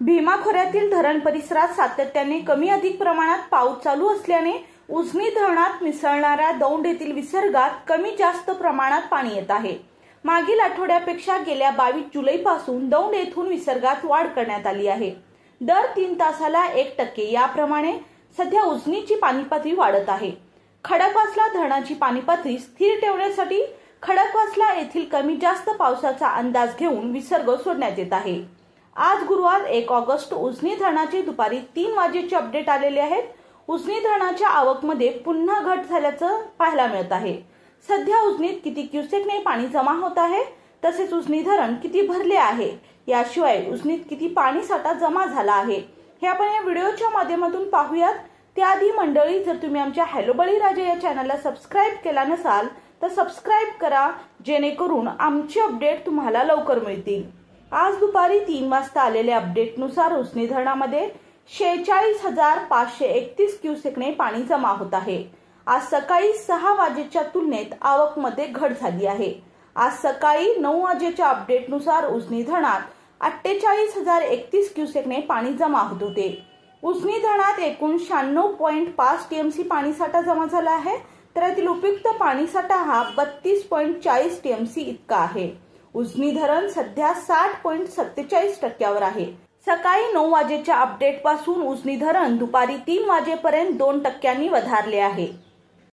भीमा खोऱ्यातील धरण परिसरात सातत्याने कमी अधिक प्रमाणात पाऊस चालू असल्याने उजनी धरणात मिसळणाऱ्या दौंड येथील विसर्गात कमी जास्त प्रमाणात पाणी येत आहे। मागील आठवड्यापेक्षा गेल्या 22 जुलैपासून दौंड येथून विसर्गात वाढ करण्यात आली आहे। दर 3 तासाला 1% याप्रमाणे सध्या उजनीची पाणी पातळी वाढत आहे। खडकवासला धरणाची पाणी पातळी स्थिर ठेवण्यासाठी खडकवासला येथील कमी जास्त पावसाचा अंदाज घेऊन विसर्ग सोडण्यात येत आहे। आज गुरुवार 1 ऑगस्ट उजनी धरणाचे दुपारी 3 वाजेचे अपडेट आलेले आहेत। उजनी धरणाच्या आवकमध्ये पुन्हा घट झाल्याचं पाहायला मिळत आहे। सध्या उजनीत किती क्युसेकने पाणी जमा होत आहे, तसेच उजनी धरण किती भरले आहे, याशिवाय उजनीत किती पाणी साठा जमा झाला आहे हे आपण या व्हिडिओच्या माध्यमातून पाहूयात। त्याआधी मंडळी, जर तुम्ही आमच्या हॅलो बळीराजा या चॅनलला सबस्क्राइब केला नसाल तर सबस्क्राइब करा, जेणेकरून आमचे अपडेट तुम्हाला लवकर मिळतील। आज दुपारी 3 वाजता आलेल्या अपडेटनुसार उजनी धरणामध्ये 46,531 क्युसेकने पाणी जमा होत आहे। आज सकाळी 6 वाजेच्या तुलनेत आवकमध्ये घट झाली आहे। आज सकाळी 9 वाजेच्या अपडेटनुसार उजनी धरणात 48,031 क्युसेकने पाणी जमा होत होते। उजनी धरणात एकूण 96.5 टीएमसी पाणीसाठा जमा झाला आहे, तर यातील उपयुक्त पाणीसाठा हा 32.40 टीएमसी इतका आहे। उजनी धरण सध्या 60.47% आहे। सकाळी 9 वाजेच्या अपडेट पासून उजनी धरण दुपारी 3 वाजेपर्यंत 2% वधारले आहे।